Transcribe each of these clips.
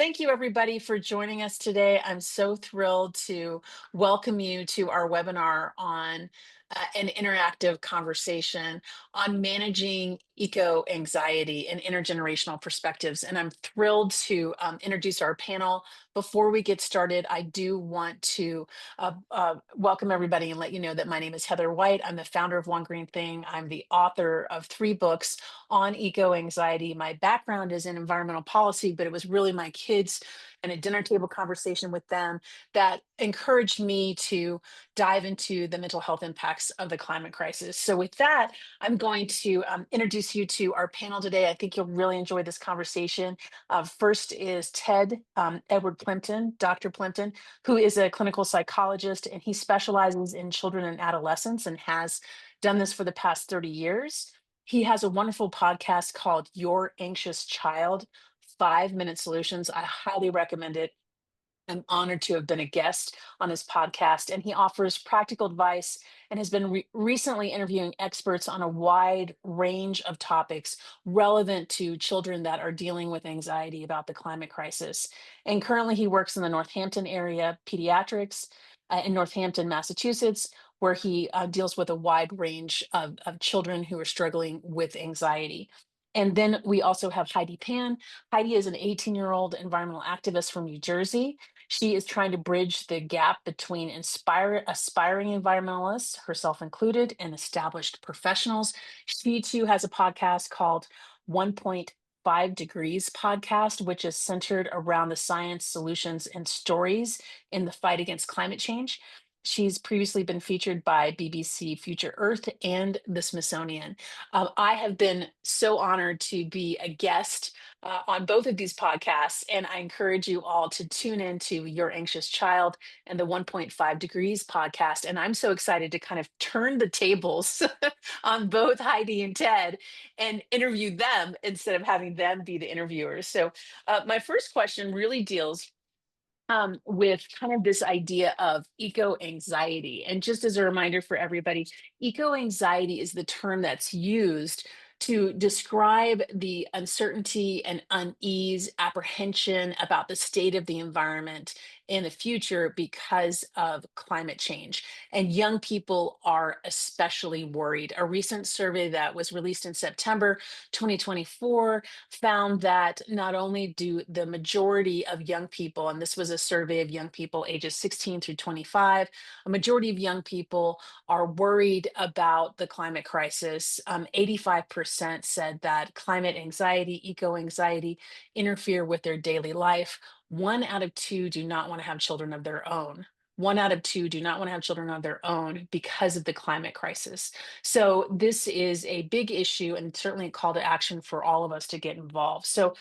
thank you everybody for joining us today. I'm so thrilled to welcome you to our webinar on an interactive conversation on managing eco-anxiety and intergenerational perspectives. And I'm thrilled to introduce our panel. Before we get started, I do want to welcome everybody and let you know that my name is Heather White. I'm the founder of OneGreenThing. I'm the author of 3 books on eco-anxiety. My background is in environmental policy, but it was really my kids and a dinner table conversation with them that encouraged me to dive into the mental health impacts of the climate crisis. So with that, I'm going to introduce you to our panel today. I think you'll really enjoy this conversation. First is Ted Edward Plimpton, Dr. Plimpton, who is a clinical psychologist, and he specializes in children and adolescents and has done this for the past 30 years. He has a wonderful podcast called Your Anxious Child, 5-minute solutions. I highly recommend it. I'm honored to have been a guest on his podcast, and he offers practical advice and has been recently interviewing experts on a wide range of topics relevant to children that are dealing with anxiety about the climate crisis. And currently, he works in the Northampton area pediatrics in Northampton, Massachusetts, where he deals with a wide range of children who are struggling with anxiety. And then we also have Heidi Pan. Heidi is an 18-year-old environmental activist from New Jersey. She is trying to bridge the gap between aspiring environmentalists, herself included, and established professionals. She too has a podcast called 1.5 Degrees Podcast, which is centered around the science, solutions, and stories in the fight against climate change. She's previously been featured by BBC Future Earth and the Smithsonian. I have been so honored to be a guest on both of these podcasts, and I encourage you all to tune into Your Anxious Child and the 1.5 Degrees podcast. And I'm so excited to kind of turn the tables on both Heidi and Ted and interview them instead of having them be the interviewers. So, my first question really deals with kind of this idea of eco anxiety. And just as a reminder for everybody, eco anxiety is the term that's used to describe the uncertainty and unease, apprehension about the state of the environment in the future because of climate change. And young people are especially worried. A recent survey that was released in September 2024 found that not only do the majority of young people, and this was a survey of young people ages 16 through 25, a majority of young people are worried about the climate crisis. 85% said that climate anxiety, eco anxiety interfere with their daily life. 1 out of 2 do not want to have children of their own. 1 out of 2 do not want to have children of their own because of the climate crisis. So this is a big issue and certainly a call to action for all of us to get involved. So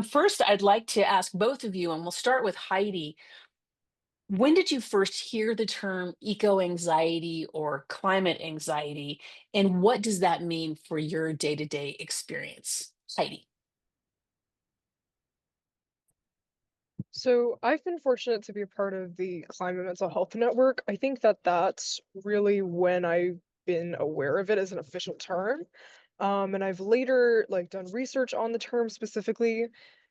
first, I'd like to ask both of you, and we'll start with Heidi. When did you first hear the term eco anxiety or climate anxiety, and what does that mean for your day to day experience? Heidi. So I've been fortunate to be a part of the Climate Mental Health Network. I think that that's really when I've been aware of it as an official term. And I've later done research on the term specifically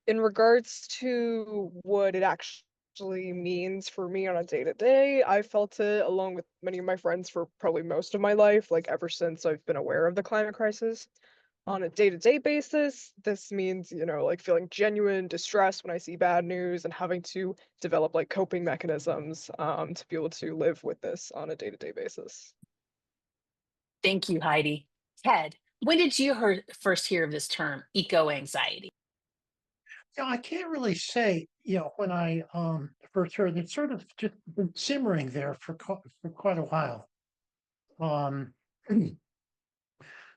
in regards to what it actually means for me on a day to day. I felt it along with many of my friends for probably most of my life, like ever since I've been aware of the climate crisis on a day-to-day basis. This means, feeling genuine distress when I see bad news and having to develop coping mechanisms to be able to live with this on a day-to-day basis. Thank you, Heidi. Ted, when did you first hear of this term, eco anxiety? I can't really say, when I first heard it, sort of just been simmering there for quite a while. Um,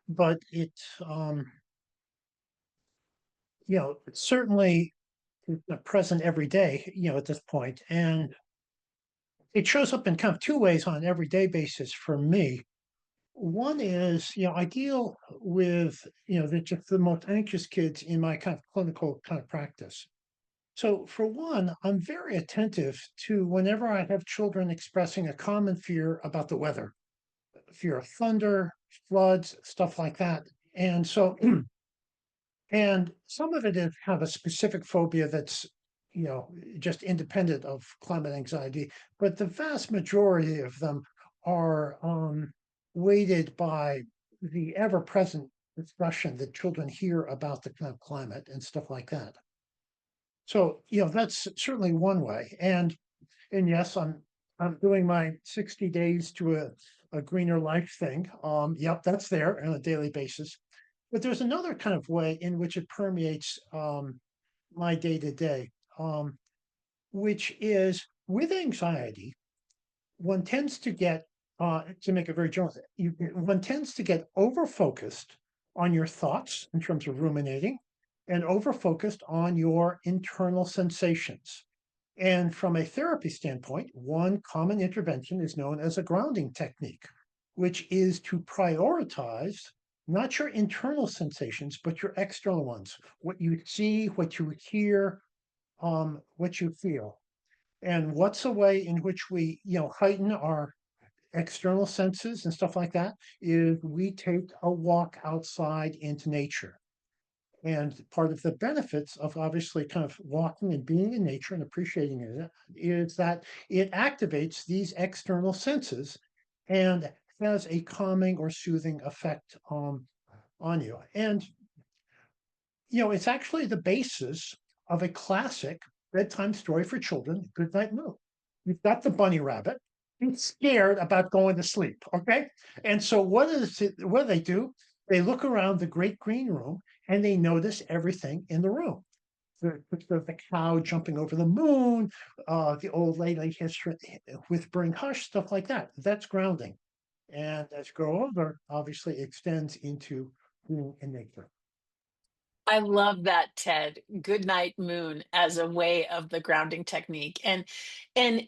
but it's certainly present every day, at this point, and it shows up in kind of two ways on an everyday basis for me. One is, I deal with, just the most anxious kids in my kind of clinical kind of practice. So, for one, I'm very attentive to whenever I have children expressing a common fear about the weather, fear of thunder, floods, stuff like that. And so, and some of it is kind of a specific phobia that's just independent of climate anxiety, but the vast majority of them are weighted by the ever-present discussion that children hear about the kind of climate and stuff like that. So, that's certainly one way. And yes, I'm doing my 60 days to a greener life thing. Yep, that's there on a daily basis. But there's another kind of way in which it permeates my day to day, which is with anxiety, one tends to get, to make it very general, one tends to get over focused on your thoughts in terms of ruminating and over focused on your internal sensations. And from a therapy standpoint, one common intervention is known as a grounding technique, which is to prioritize not your internal sensations, but your external ones, what you see, what you hear, what you feel. And what's a way in which we, heighten our external senses and stuff like that is we take a walk outside into nature. And part of the benefits of obviously kind of walking and being in nature and appreciating it is that it activates these external senses and has a calming or soothing effect on you. And it's actually the basis of a classic bedtime story for children, Good Night Moon. You've got the bunny rabbit. He's scared about going to sleep. Okay. And so what do they do? They look around the great green room and they notice everything in the room. The cow jumping over the moon, the old lady whispering hush, stuff like that. That's grounding. And as you grow older, obviously extends into being in nature. I love that, Ted. Good night moon as a way of the grounding technique. And I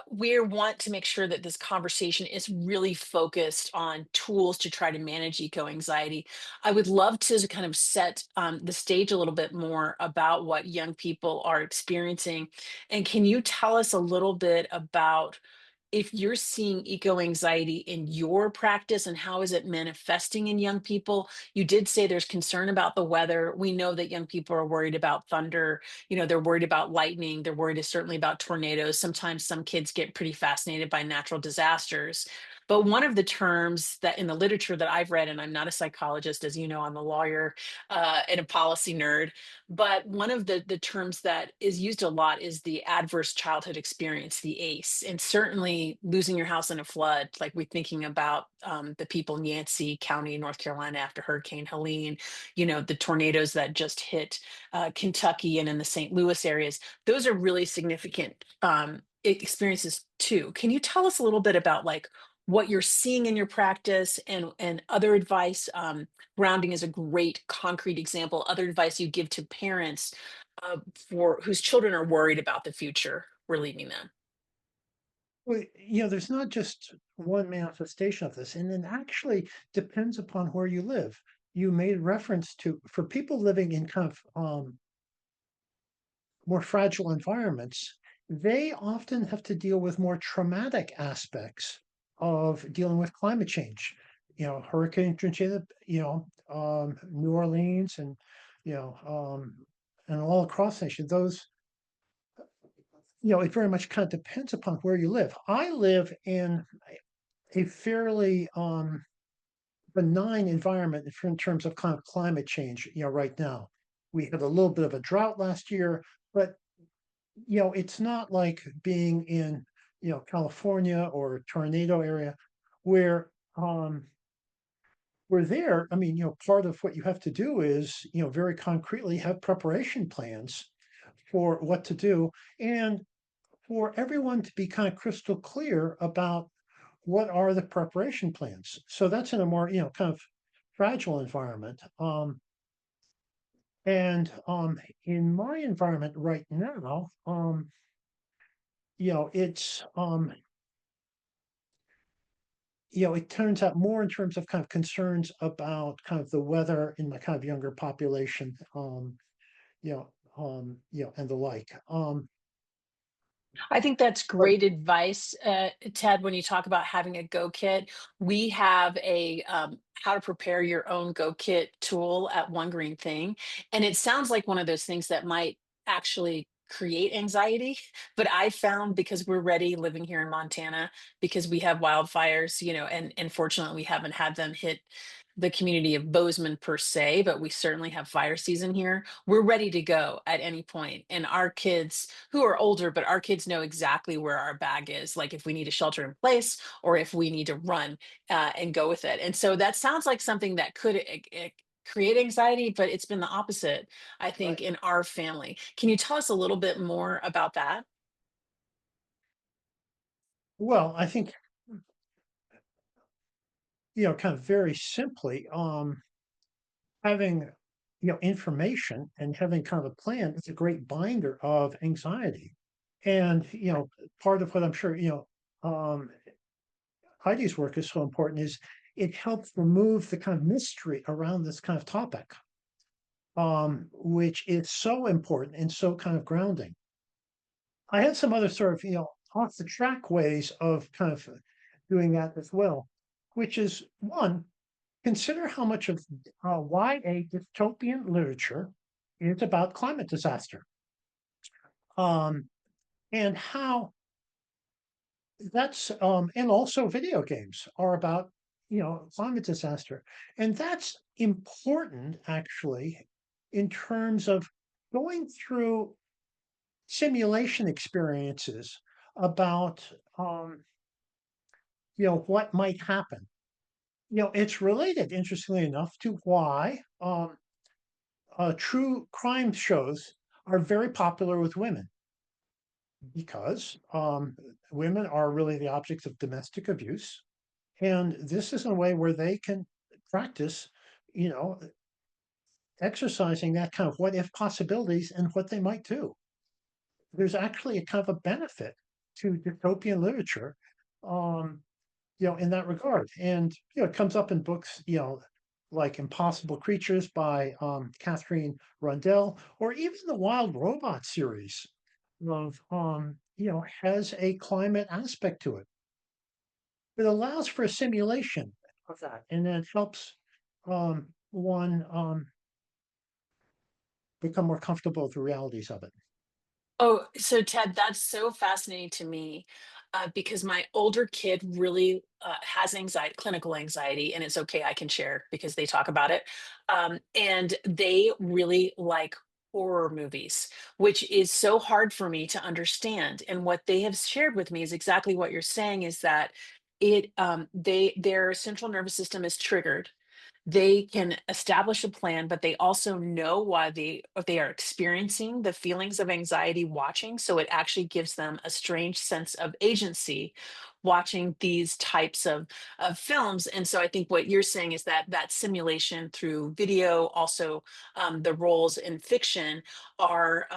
we want to make sure that this conversation is really focused on tools to try to manage eco anxiety. I would love to kind of set the stage a little bit more about what young people are experiencing. And can you tell us a little bit about if you're seeing eco anxiety in your practice and how is it manifesting in young people? You did say there's concern about the weather. We know that young people are worried about thunder. They're worried about lightning. They're worried certainly about tornadoes. Sometimes some kids get pretty fascinated by natural disasters. But one of the terms that in the literature that I've read, and I'm not a psychologist, as you know, I'm a lawyer and a policy nerd, but one of the terms that is used a lot is the adverse childhood experience, the ACE. And certainly losing your house in a flood, like we're thinking about the people in Yancey County, North Carolina after Hurricane Helene, the tornadoes that just hit Kentucky and in the St. Louis areas. Those are really significant experiences too. Can you tell us a little bit about like what you're seeing in your practice and other advice? Grounding is a great concrete example. Other advice you give to parents for whose children are worried about the future we're leaving them. Well, there's not just one manifestation of this, and it actually depends upon where you live. You made reference to for people living in kind of more fragile environments, they often have to deal with more traumatic aspects of dealing with climate change. Hurricane Katrina, New Orleans, and you know, and all across the nation. Those, it very much kind of depends upon where you live. I live in a fairly benign environment in terms of kind of climate change. Right now, we had a little bit of a drought last year, but it's not like being in, California or tornado area where we're there. I mean, part of what you have to do is, very concretely have preparation plans for what to do and for everyone to be kind of crystal clear about what are the preparation plans. So that's in a more, kind of fragile environment. And in my environment right now, it's it turns out more in terms of kind of concerns about kind of the weather in the kind of younger population, and the like. I think that's But great advice, Ted. When you talk about having a Go Kit, we have a how to prepare your own Go Kit tool at OneGreenThing, and it sounds like one of those things that might actually create anxiety, but I found, because we're ready living here in Montana, because we have wildfires, and fortunately we haven't had them hit the community of Bozeman per se, but we certainly have fire season here. We're ready to go at any point. And our kids, who are older, but our kids know exactly where our bag is, like if we need a shelter in place or if we need to run and go with it. And so that sounds like something that could create anxiety, but it's been the opposite, I think, Right. in our family. Can you tell us a little bit more about that? Well, I think, kind of very simply, having, information and having kind of a plan is a great binder of anxiety. And, part of what I'm sure, Heidi's work is so important is it helps remove the kind of mystery around this kind of topic, which is so important and so kind of grounding. I had some other sort of, off the track ways of kind of doing that as well, which is one, consider how much of YA dystopian literature is about climate disaster, um, and how and also video games are about, climate disaster. And that's important actually in terms of going through simulation experiences about, what might happen. It's related, interestingly enough, to why true crime shows are very popular with women because women are really the objects of domestic abuse. And this is a way where they can practice, you know, exercising that kind of what if possibilities and what they might do. There's actually a kind of a benefit to dystopian literature, um, in that regard. And, it comes up in books, like Impossible Creatures by Catherine Rundell, or even the Wild Robot series of, has a climate aspect to it. It allows for a simulation of that, and then it helps one become more comfortable with the realities of it. Oh, so Ted, that's so fascinating to me, because my older kid really has anxiety, clinical anxiety, and it's okay, I can share because they talk about it. And they really like horror movies, which is so hard for me to understand. And what they have shared with me is exactly what you're saying, is that their central nervous system is triggered. They can establish a plan, but they also know why they are experiencing the feelings of anxiety watching. So it actually gives them a strange sense of agency watching these types of films. And so I think what you're saying is that that simulation through video, also the roles in fiction, are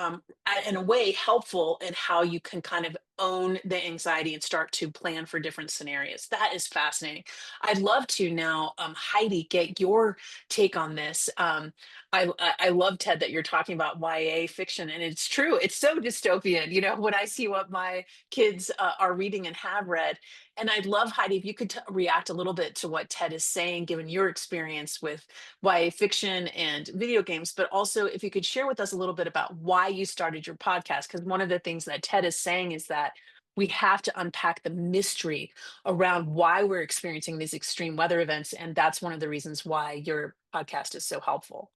in a way helpful in how you can kind of own the anxiety and start to plan for different scenarios. That is fascinating. I'd love to now, Heidi, get your take on this. I love, Ted, that you're talking about YA fiction, and it's true. It's so dystopian. When I see what my kids are reading and have read, and I'd love, Heidi, if you could react a little bit to what Ted is saying, given your experience with YA fiction and video games, but also if you could share with us a little bit about why you started your podcast. Because one of the things that Ted is saying is that we have to unpack the mystery around why we're experiencing these extreme weather events. And that's one of the reasons why your podcast is so helpful.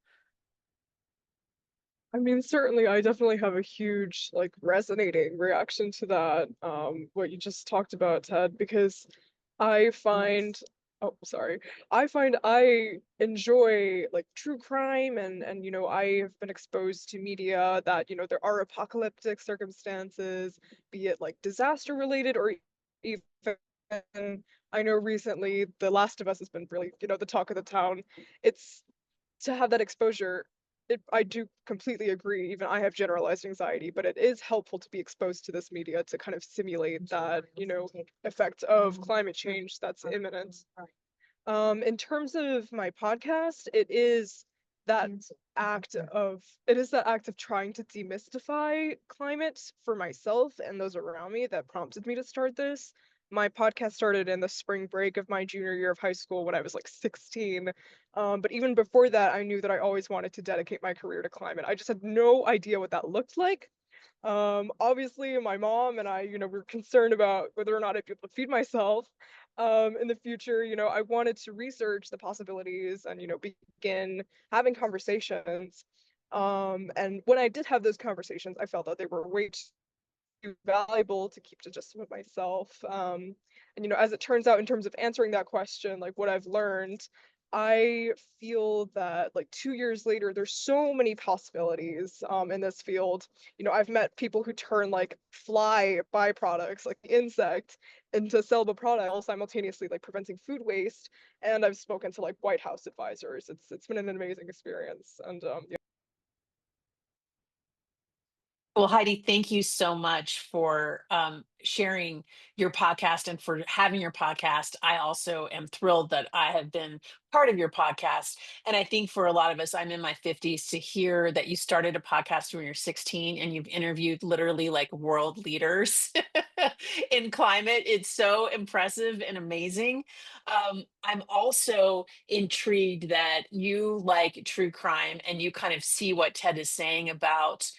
I mean, certainly, I definitely have a huge, like, resonating reaction to that, what you just talked about, Ted, because I find, oh, sorry, I find I enjoy like true crime and I have been exposed to media that, there are apocalyptic circumstances, be it like disaster related or even I know recently The Last of Us has been really, the talk of the town. It's to have that exposure, I do completely agree. Even I have generalized anxiety, but it is helpful to be exposed to this media to kind of simulate that, effect of climate change that's imminent. In terms of my podcast, that it is that act of trying to demystify climate for myself and those around me that prompted me to start this. My podcast started in the spring break of my junior year of high school when I was like 16. But even before that, I knew that I always wanted to dedicate my career to climate. I just had no idea what that looked like. Obviously, my mom and I, were concerned about whether or not I'd be able to feed myself in the future. I wanted to research the possibilities and, begin having conversations. And when I did have those conversations, I felt that they were way too valuable to keep to just with myself. And as it turns out, in terms of answering that question, like what I've learned, I feel that like 2 years later, there's so many possibilities in this field. I've met people who turn like fly byproducts, like the insect, into sellable products, while simultaneously like preventing food waste. And I've spoken to like White House advisors. It's been an amazing experience. And yeah. Well, Heidi, thank you so much for sharing your podcast and for having your podcast. I also am thrilled that I have been part of your podcast. And I think for a lot of us, I'm in my 50s, to hear that you started a podcast when you're 16 and you've interviewed literally like world leaders in climate. It's so impressive and amazing. I'm also intrigued that you like true crime and you kind of see what Ted is saying about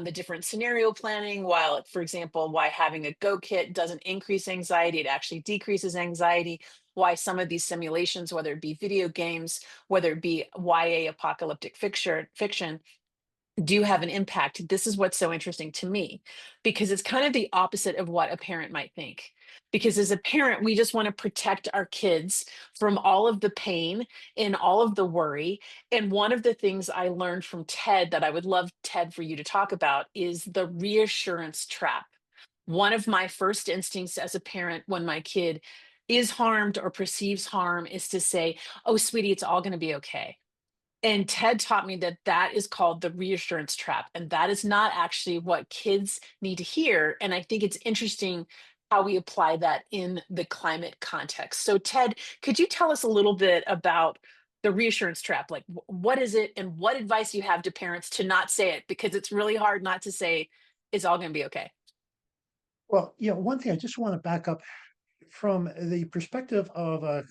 the different scenario planning. While, for example, why having a go kit doesn't increase anxiety, it actually decreases anxiety. Why some of these simulations, whether it be video games, whether it be YA apocalyptic fiction, do have an impact. This is what's so interesting to me, because it's kind of the opposite of what a parent might think. Because as a parent, we just want to protect our kids from all of the pain and all of the worry. And one of the things I learned from Ted that I would love, Ted, for you to talk about is the reassurance trap. One of my first instincts as a parent when my kid is harmed or perceives harm is to say, "Oh, sweetie, it's all going to be okay." And Ted taught me that that is called the reassurance trap. And that is not actually what kids need to hear. And I think it's interesting how we apply that in the climate context. So, Ted, could you tell us a little bit about the reassurance trap? Like, what is it, and what advice you have to parents to not say it? Because it's really hard not to say, it's all going to be okay. Well, one thing I just want to back up from the perspective of a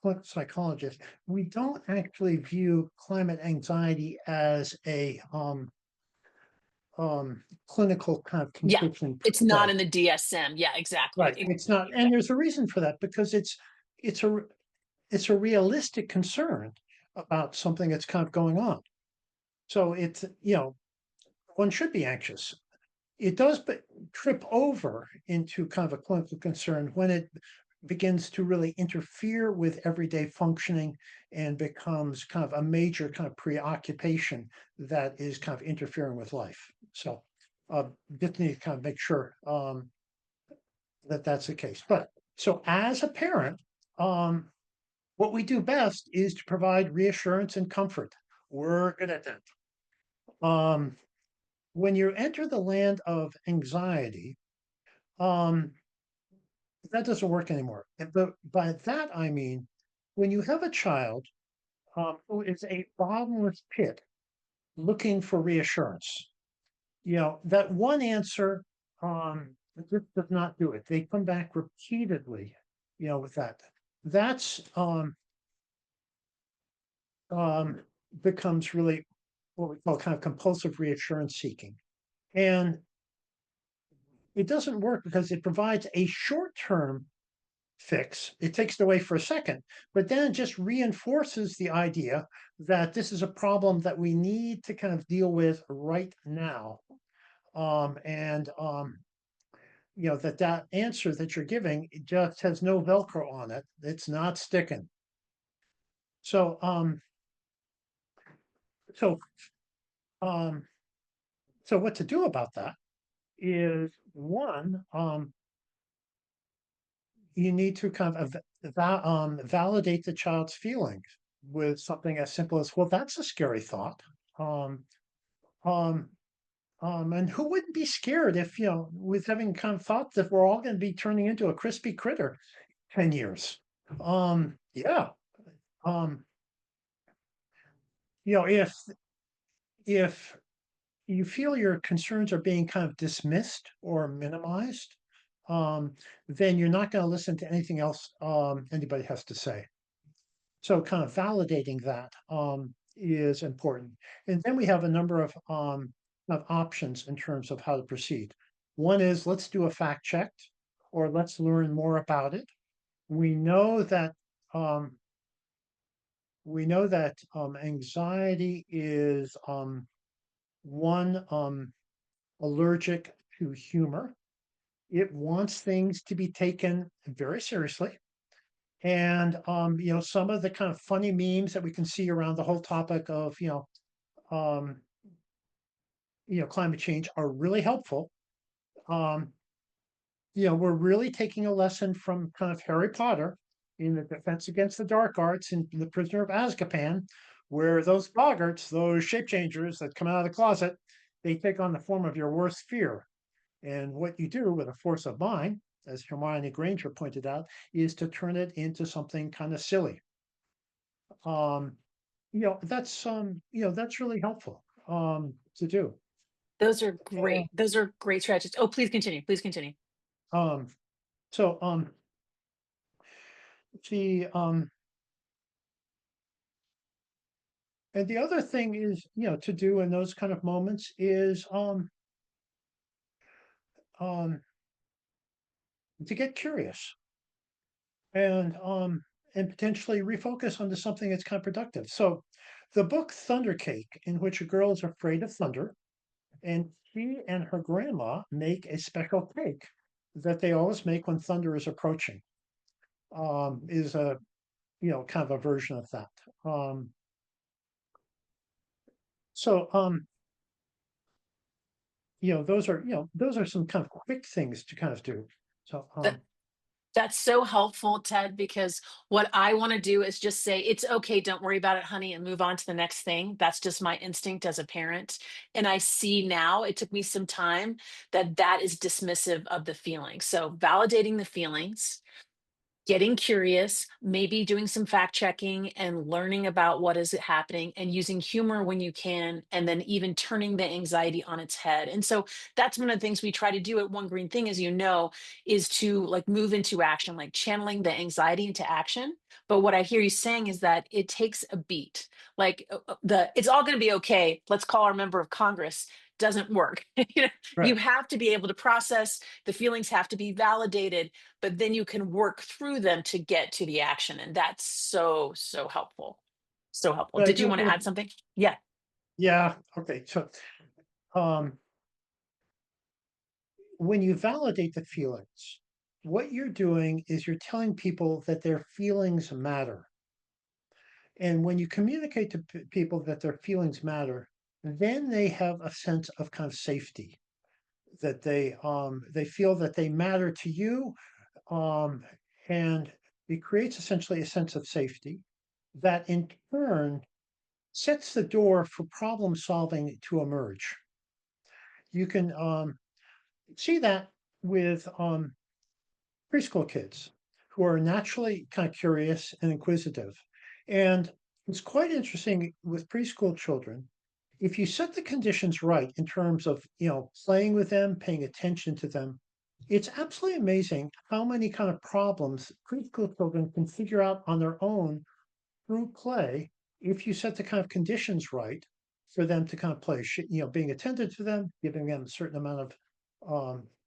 clinical psychologist. We don't actually view climate anxiety as a clinical kind of Yeah. condition per It's not se. in the DSM. Yeah, Right. exactly. It's not, and there's a reason for that, because it's a it's a realistic concern about something that's kind of going on. So it's one should be anxious. It does but trip over into kind of a clinical concern when it begins to really interfere with everyday functioning and becomes kind of a major kind of preoccupation that is kind of interfering with life. So just need to kind of make sure that that's the case. But so as a parent, what we do best is to provide reassurance and comfort. We're good at that. When you enter the land of anxiety, um, that doesn't work anymore. But by that I mean, when you have a child who is a bottomless pit looking for reassurance, that one answer just does not do it. They come back repeatedly, with that. That's um, becomes really what we call kind of compulsive reassurance seeking. And it doesn't work because it provides a short-term fix. It takes it away for a second, but then it just reinforces the idea that this is a problem that we need to kind of deal with right now. And that answer that you're giving, it just has no Velcro on it. It's not sticking. So so um so what to do about that is one, you need to kind of validate the child's feelings with something as simple as, well, that's a scary thought. Um, um, and who wouldn't be scared if, with having kind of thought that we're all going to be turning into a crispy critter 10 years? Yeah. Um, if you feel your concerns are being kind of dismissed or minimized, then you're not going to listen to anything else anybody has to say. So kind of validating that is important. And then we have a number of of options in terms of how to proceed. One is let's do a fact check, or let's learn more about it. We know that um, anxiety is one allergic to humor. It wants things to be taken very seriously. And some of the kind of funny memes that we can see around the whole topic of um, climate change are really helpful. Um, we're really taking a lesson from kind of Harry Potter in the Defense Against the Dark Arts and The Prisoner of Azkaban, where those boggarts, those shape changers that come out of the closet, they take on the form of your worst fear. And what you do with a force of mind, as Hermione Granger pointed out, is to turn it into something kind of silly. Um, that's really helpful to do. Those are Yeah. great. Those are great strategies. Oh, please continue. Please continue. Um, so the and the other thing is, to do in those kind of moments is um to get curious and and potentially refocus onto something that's kind of productive. So the book Thunder Cake, in which a girl is afraid of thunder, and she and her grandma make a special cake that they always make when thunder is approaching, is a kind of a version of that. Um, so those are some kind of quick things to kind of do. So That that's so helpful, Ted, because what I want to do is just say, it's okay, don't worry about it, honey, and move on to the next thing. That's just my instinct as a parent. And I see now, it took me some time, that that is dismissive of the feelings. So validating the feelings, getting curious, maybe doing some fact checking and learning about what is happening and using humor when you can, and then even turning the anxiety on its head. And so that's one of the things we try to do at One Green Thing, as you know, is to like move into action, like channeling the anxiety into action. But what I hear you saying is that it takes a beat. Like the it's all going to be okay. Let's call our member of Congress doesn't work. You right. have to be able to process, the feelings have to be validated, but then you can work through them to get to the action. And that's so, so helpful. So helpful. But I Did you do, want to add something? Yeah. yeah, okay. So um when you validate the feelings, what you're doing is you're telling people that their feelings matter. And when you communicate to people that their feelings matter, then they have a sense of kind of safety, that they feel that they matter to you, um, and it creates essentially a sense of safety that in turn sets the door for problem solving to emerge. You can see that with preschool kids who are naturally kind of curious and inquisitive. And it's quite interesting with preschool children. If you set the conditions right in terms of, playing with them, paying attention to them, it's absolutely amazing how many kind of problems preschool children can figure out on their own through play if you set the kind of conditions right for them to kind of play, being attentive to them, giving them a certain amount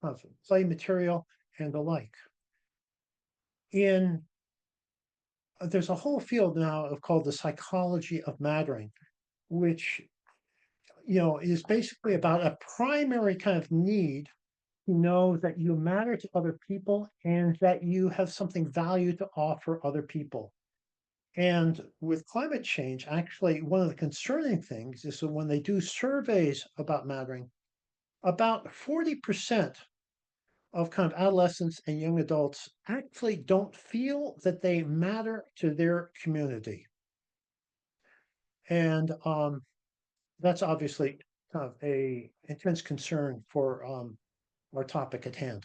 of play material and the like. In There's a whole field now of called the psychology of mattering, which is basically about a primary kind of need to know that you matter to other people and that you have something value to offer other people. And with climate change, actually, one of the concerning things is that when they do surveys about mattering, about 40% of kind of adolescents and young adults actually don't feel that they matter to their community. And that's obviously kind of a intense concern for our topic at hand.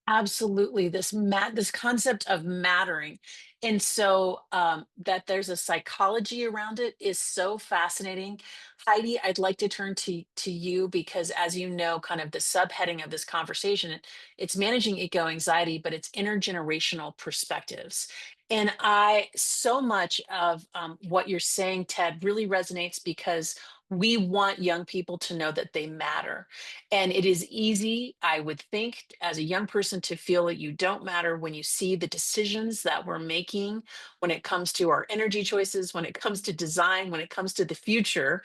Absolutely. This concept of mattering And so that there's a psychology around it is so fascinating. Heidi, I'd like to turn to you because, as you know, kind of the subheading of this conversation, it's managing eco anxiety, but it's intergenerational perspectives. And I so much of what you're saying, Ted, really resonates because we want young people to know that they matter. And it is easy, I would think, as a young person to feel that you don't matter when you see the decisions that we're making when it comes to our energy choices, when it comes to design, when it comes to the future,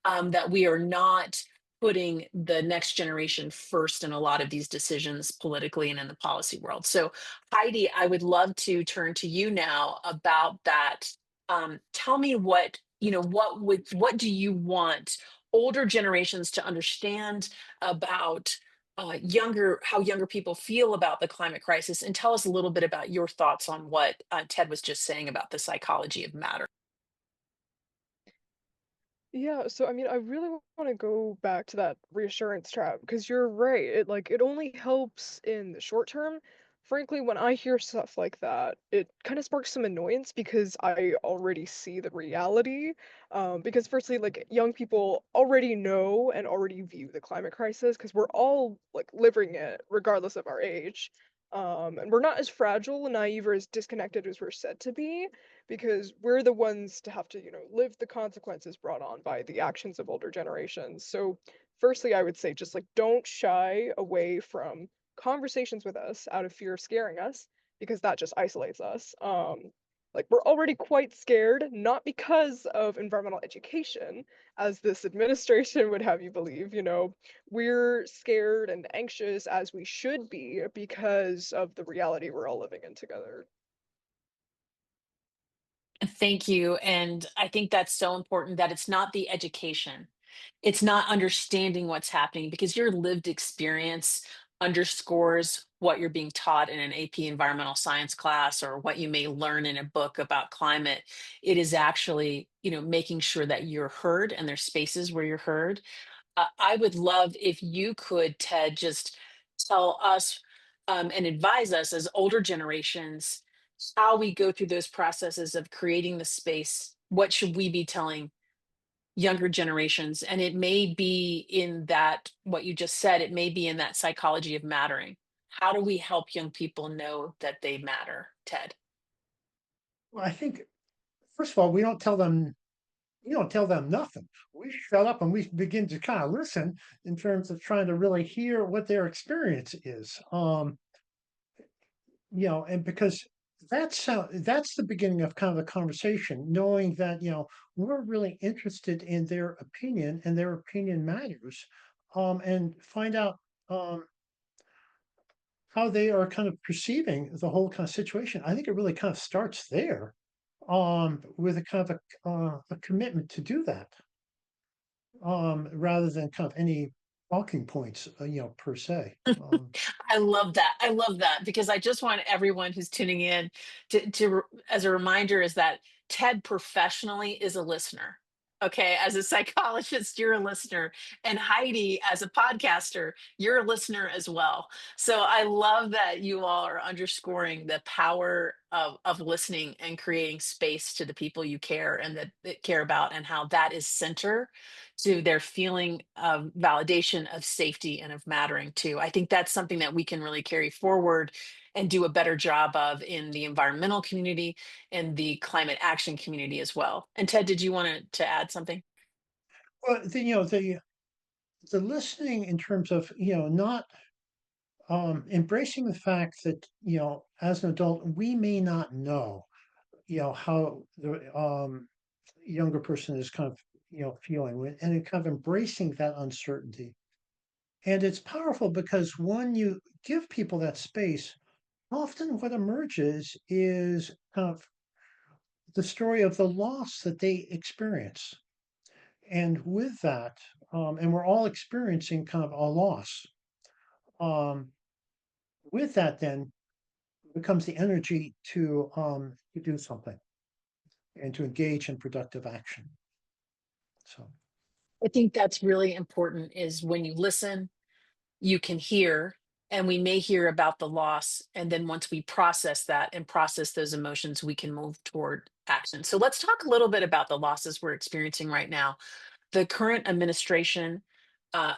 that we are not putting the next generation first in a lot of these decisions politically and in the policy world. So, Heidi, I would love to turn to you now about that. Tell me what do you want older generations to understand about how younger people feel about the climate crisis, and tell us a little bit about your thoughts on what Ted was just saying about the psychology of matter. Yeah, so I mean, I really want to go back to that reassurance trap because you're right. It only helps in the short term. Frankly, when I hear stuff like that, it kind of sparks some annoyance because I already see the reality. Because firstly, like young people already know and already view the climate crisis because we're all like living it regardless of our age. And we're not as fragile, naive, or as disconnected as we're said to be because we're the ones to have to, live the consequences brought on by the actions of older generations. So, firstly, I would say just like don't shy away from conversations with us out of fear of scaring us because that just isolates us. Like we're already quite scared, not because of environmental education, as this administration would have you believe, we're scared and anxious as we should be because of the reality we're all living in together. Thank you. And I think that's so important that it's not the education. It's not understanding what's happening because your lived experience underscores what you're being taught in an AP environmental science class or what you may learn in a book about climate. It is actually, making sure that you're heard and there's spaces where you're heard. I would love if you could, Ted, just tell us and advise us as older generations how we go through those processes of creating the space. What should we be telling younger generations? And it may be in that, what you just said, it may be in that psychology of mattering. How do we help young people know that they matter, Ted? Well, I think, first of all, we don't tell them nothing. We shut up and we begin to kind of listen in terms of trying to really hear what their experience is. And because that's the beginning of kind of the conversation, knowing that, we're really interested in their opinion and their opinion matters, and find out how they are kind of perceiving the whole kind of situation. I think it really kind of starts there, with a kind of a commitment to do that, rather than kind of any talking points, per se. I love that. I love that because I just want everyone who's tuning in as a reminder is that Ted professionally is a listener. Okay, as a psychologist, you're a listener, and Heidi, as a podcaster, you're a listener as well. So I love that you all are underscoring the power of listening and creating space to the people you care and that care about, and how that is center to their feeling of validation, of safety, and of mattering too. I think that's something that we can really carry forward and do a better job of in the environmental community and the climate action community as well. And Ted, did you want to add something? Well, the listening in terms of, not embracing the fact that, as an adult, we may not know, how the younger person is kind of, feeling and then kind of embracing that uncertainty. And it's powerful because when you give people that space, often what emerges is kind of the story of the loss that they experience. And with that, and we're all experiencing kind of a loss. Um, with that, then becomes the energy to do something and to engage in productive action. So, I think that's really important is when you listen, you can hear, and we may hear about the loss, and then once we process that and process those emotions, we can move toward action. So let's talk a little bit about the losses we're experiencing right now. The current administration, uh,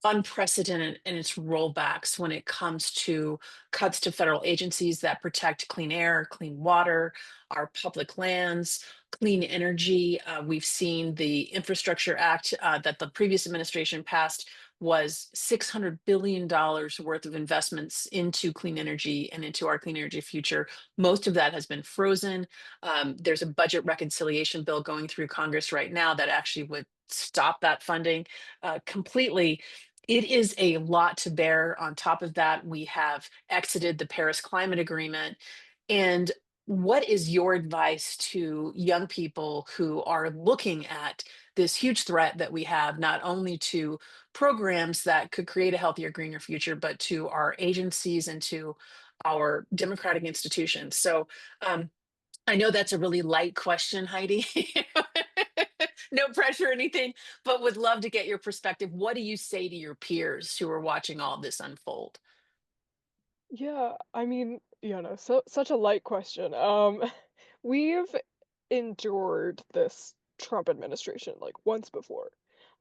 unprecedented in its rollbacks when it comes to cuts to federal agencies that protect clean air, clean water, our public lands, clean energy. We've seen the Infrastructure Act that the previous administration passed was $600 billion worth of investments into clean energy and into our clean energy future. Most of that has been frozen. There's a budget reconciliation bill going through Congress right now that actually would stop that funding completely. It is a lot to bear. On top of that, we have exited the Paris Climate Agreement. And what is your advice to young people who are looking at this huge threat that we have, not only to programs that could create a healthier, greener future, but to our agencies and to our democratic institutions? So, I know that's a really light question, Heidi. No pressure or anything, but would love to get your perspective. What do you say to your peers who are watching all this unfold? Yeah, I mean, no, such a light question. We've endured this Trump administration like once before,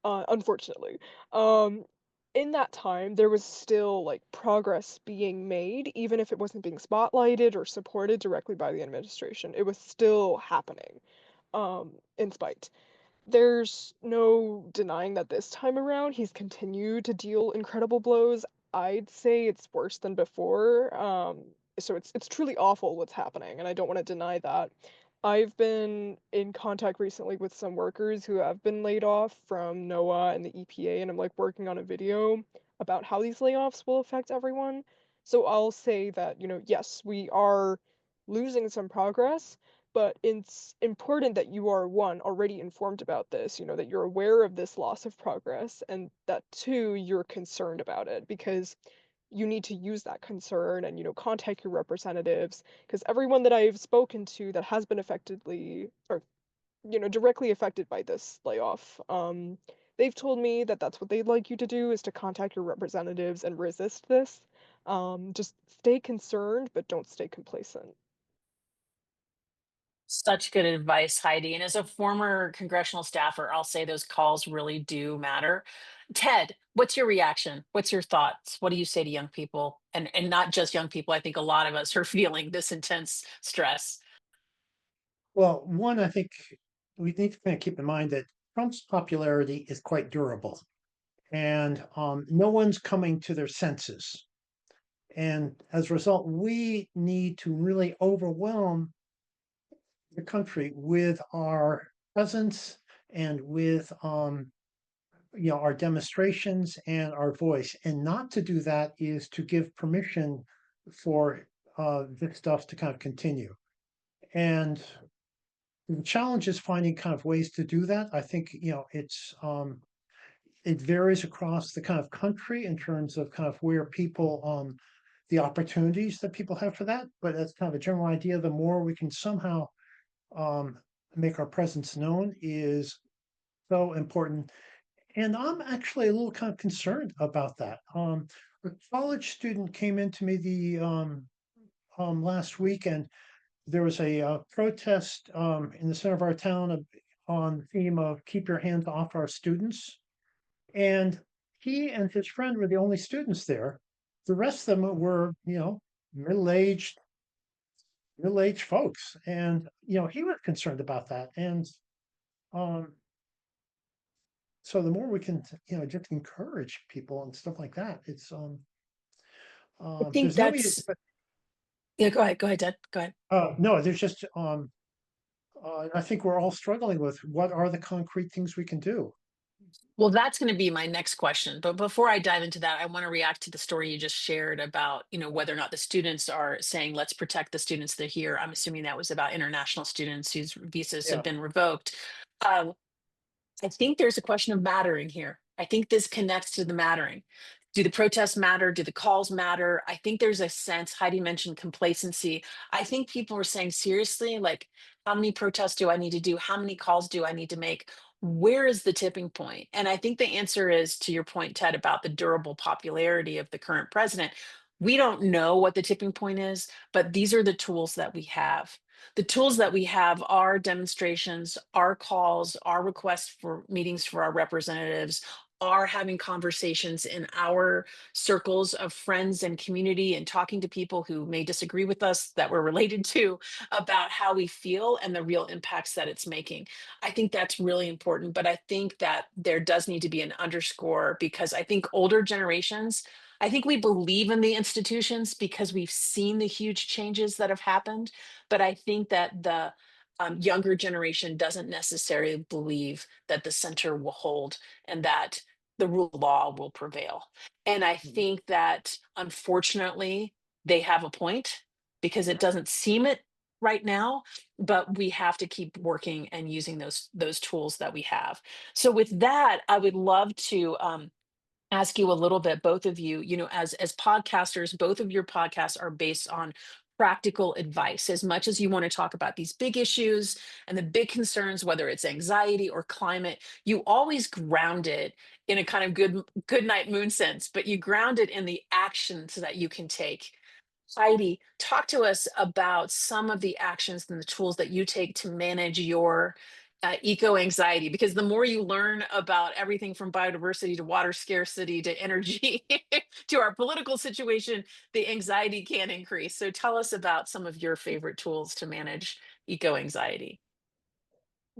unfortunately. Um, in that time, there was still like progress being made, even if it wasn't being spotlighted or supported directly by the administration. It was still happening, in spite. There's no denying that this time around he's continued to deal incredible blows. I'd say it's worse than before. So it's truly awful what's happening, and I don't want to deny that. I've been in contact recently with some workers who have been laid off from NOAA and the EPA, and I'm like working on a video about how these layoffs will affect everyone. So I'll say that, yes, we are losing some progress, but it's important that you are, one, already informed about this, that you're aware of this loss of progress, and that two, you're concerned about it because you need to use that concern and, contact your representatives. Because everyone that I've spoken to that has been effectively or, directly affected by this layoff, they've told me that that's what they'd like you to do is to contact your representatives and resist this. Just stay concerned, but don't stay complacent. Such good advice, Heidi. And as a former congressional staffer, I'll say those calls really do matter. Ted, what's your reaction? What's your thoughts? What do you say to young people? And not just young people. I think a lot of us are feeling this intense stress. Well, one, I think we need to kind of keep in mind that Trump's popularity is quite durable, and no one's coming to their senses. And as a result, we need to really overwhelm the country with our presence and with our demonstrations and our voice. And not to do that is to give permission for this stuff to kind of continue. And the challenge is finding kind of ways to do that. I think it varies across the kind of country in terms of kind of where people the opportunities that people have for that. But that's kind of a general idea. The more we can somehow um, make our presence known is so important. And I'm actually a little kind of concerned about that. A college student came into me the last week, and there was a protest in the center of our town on the theme of "Keep your hands off our students." And he and his friend were the only students there. The rest of them were, middle-aged, middle-aged folks, and he was concerned about that. And um, so the more we can, just encourage people and stuff like that, it's I think there's no way. that's, yeah, go ahead. Go ahead, Ted. Go ahead. No, there's just I think we're all struggling with what are the concrete things we can do. Well, that's going to be my next question. But before I dive into that, I want to react to the story you just shared about, whether or not the students are saying, let's protect the students that are here. I'm assuming that was about international students whose visas have Yeah. been revoked. Um, I think there's a question of mattering here. I think this connects to the mattering. Do the protests matter? Do the calls matter? I think there's a sense, Heidi mentioned complacency. I think people are saying, seriously, like, how many protests do I need to do? How many calls do I need to make? Where is the tipping point? And I think the answer is, to your point, Ted, about the durable popularity of the current president. We don't know what the tipping point is, but these are the tools that we have. The tools that we have are demonstrations, are calls, are requests for meetings for our representatives, are having conversations in our circles of friends and community and talking to people who may disagree with us that we're related to about how we feel and the real impacts that it's making. I think that's really important, but I think that there does need to be an underscore because I think older generations, I think we believe in the institutions because we've seen the huge changes that have happened. But I think that the younger generation doesn't necessarily believe that the center will hold and that the rule of law will prevail. And I think that unfortunately, they have a point because it doesn't seem it right now, but we have to keep working and using those tools that we have. So with that, I would love to ask you a little bit, both of you, as podcasters, both of your podcasts are based on practical advice. As much as you want to talk about these big issues and the big concerns, whether it's anxiety or climate, you always ground it in a kind of good night moon sense, but you ground it in the actions that you can take. Heidi, talk to us about some of the actions and the tools that you take to manage your eco anxiety, because the more you learn about everything from biodiversity to water scarcity to energy to our political situation, the anxiety can increase. So tell us about some of your favorite tools to manage eco anxiety.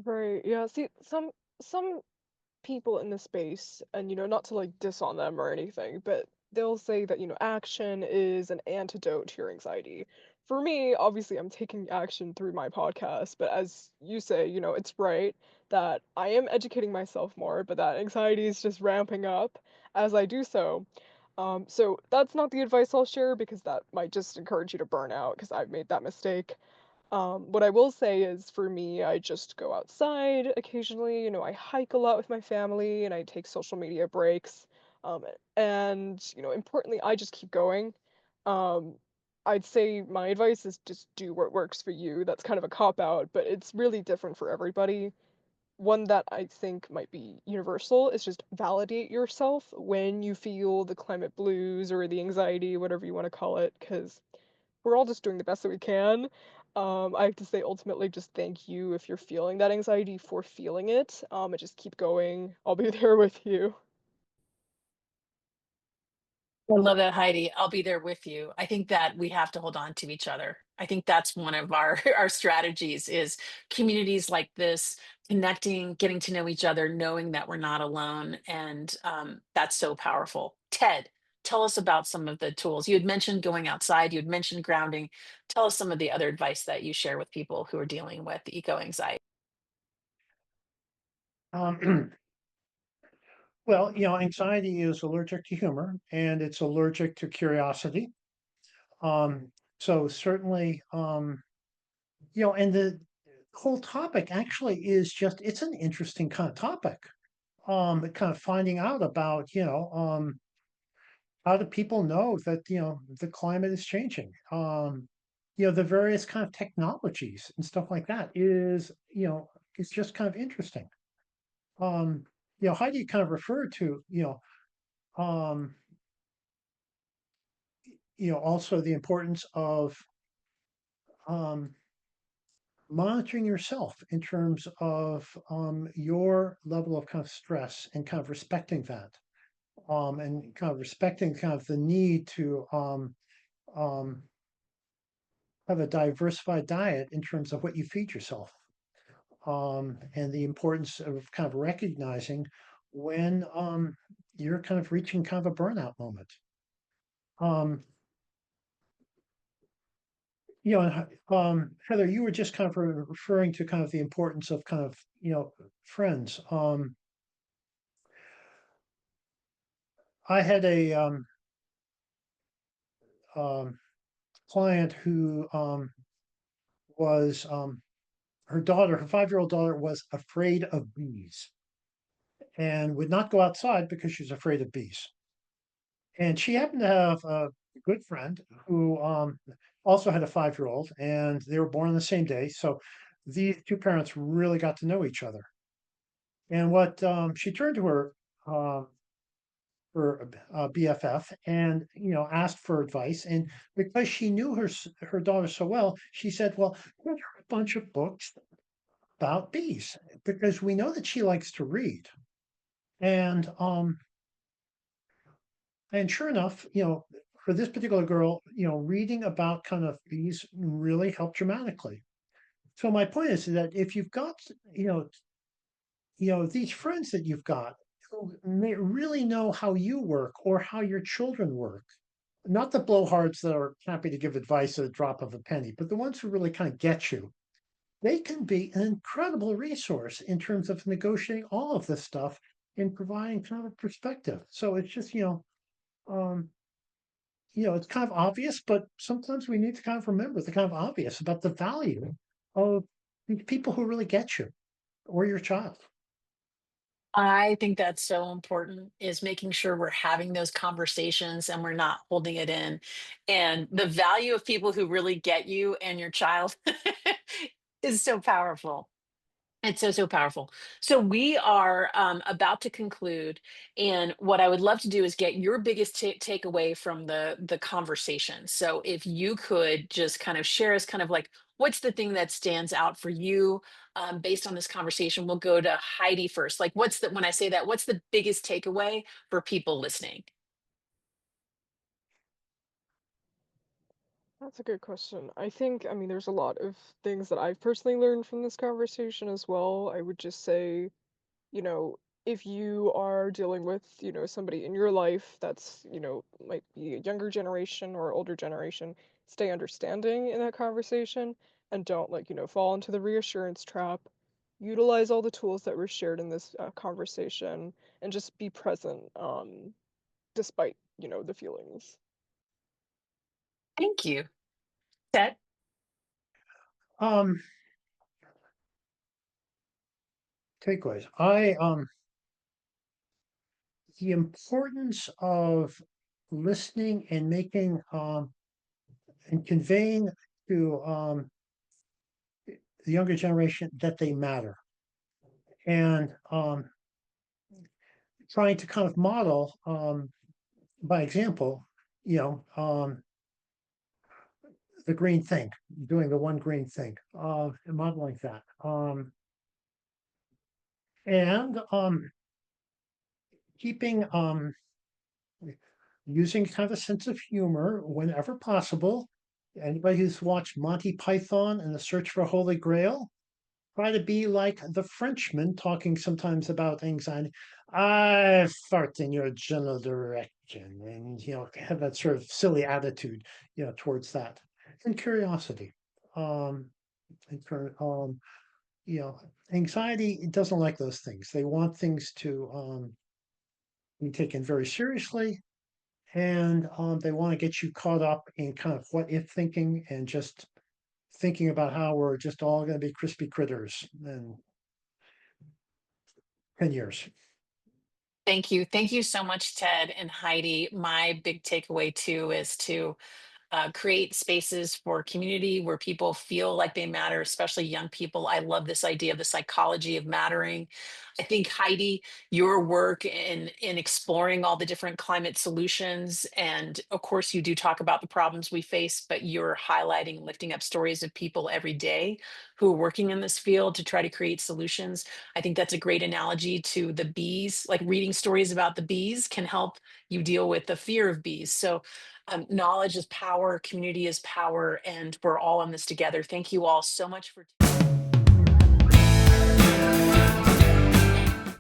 Right. Yeah. See, some people in the space, and not to like diss on them or anything, but they'll say that, action is an antidote to your anxiety. For me, obviously, I'm taking action through my podcast, but as you say, it's right that I am educating myself more, but that anxiety is just ramping up as I do so. So that's not the advice I'll share because that might just encourage you to burn out because I've made that mistake. What I will say is for me, I just go outside occasionally. I hike a lot with my family and I take social media breaks. And, importantly, I just keep going. Um, I'd say my advice is just do what works for you. That's kind of a cop out, but it's really different for everybody. One that I think might be universal is just validate yourself when you feel the climate blues or the anxiety, whatever you want to call it, because we're all just doing the best that we can. I have to say, ultimately, just thank you if you're feeling that anxiety for feeling it. And just keep going. I'll be there with you. I love that, Heidi. I'll be there with you. I think that we have to hold on to each other. I think that's one of our our strategies is communities like this, connecting, getting to know each other, knowing that we're not alone, and that's so powerful. Ted, tell us about some of the tools. You had mentioned going outside. You had mentioned grounding. Tell us some of the other advice that you share with people who are dealing with eco anxiety. Um, well, anxiety is allergic to humor and it's allergic to curiosity. So certainly, and the whole topic actually is just, it's an interesting kind of topic. Kind of finding out about, how do people know that, the climate is changing? The various kind of technologies and stuff like that is just kind of interesting. Um, Heidi kind of referred to, um, also the importance of um, monitoring yourself in terms of your level of kind of stress and kind of respecting that, and kind of respecting kind of the need to um, have a diversified diet in terms of what you feed yourself, and the importance of kind of recognizing when you're kind of reaching kind of a burnout moment. Um, Heather, you were just kind of referring to kind of the importance of kind of, friends. I had a um, client who was her daughter, her 5-year-old daughter was afraid of bees and would not go outside because she was afraid of bees. And she happened to have a good friend who also had a 5-year-old, and they were born on the same day. So these two parents really got to know each other. And what she turned to um, her BFF and asked for advice. And because she knew her daughter so well, she said, "Well, here's a bunch of books about bees because we know that she likes to read." And sure enough, for this particular girl, reading about kind of bees really helped dramatically. So my point is that if you've got, you know, these friends that you've got who may really know how you work or how your children work, not the blowhards that are happy to give advice at a drop of a penny, but the ones who really kind of get you, they can be an incredible resource in terms of negotiating all of this stuff and providing kind of a perspective. So it's just, um, it's kind of obvious, but sometimes we need to kind of remember the kind of obvious about the value of these people who really get you or your child. I think that's so important is making sure we're having those conversations and we're not holding it in. And the value of people who really get you and your child is so powerful. It's so, so powerful. So we are about to conclude, and what I would love to do is get your biggest takeaway from the conversation. So if you could just kind of share us, kind of like, what's the thing that stands out for you based on this conversation? We'll go to Heidi first. Like, what's the when I say that, what's the biggest takeaway for people listening? That's a good question. I mean, there's a lot of things that I've personally learned from this conversation as well. I would just say, you know, if you are dealing with, somebody in your life that's, might be a younger generation or older generation, stay understanding in that conversation and don't fall into the reassurance trap. Utilize all the tools that were shared in this conversation and just be present, despite, the feelings. Thank you. Ted? Um, Takeaways. The importance of listening and making and conveying to the younger generation that they matter, and trying to kind of model by example, you know, um, the green thing, doing the one green thing, modeling that, and keeping using kind of a sense of humor whenever possible. Anybody who's watched Monty Python and the Search for Holy Grail, try to be like the Frenchman talking sometimes about anxiety. I fart in your general direction, and have that sort of silly attitude, towards that, and curiosity. Um, and for anxiety it doesn't like those things. They want things to be taken very seriously, and they want to get you caught up in kind of what if thinking and just thinking about how we're just all going to be crispy critters in 10 years. Thank you. Thank you so much, Ted and Heidi. My big takeaway too is to create spaces for community where people feel like they matter, especially young people. I love this idea of the psychology of mattering. I think Heidi, your work in exploring all the different climate solutions, and of course, you do talk about the problems we face, but you're highlighting, lifting up stories of people every day who are working in this field to try to create solutions. I think that's a great analogy to the bees. Like reading stories about the bees can help you deal with the fear of bees. So knowledge is power, community is power, and we're all in this together. Thank you all so much for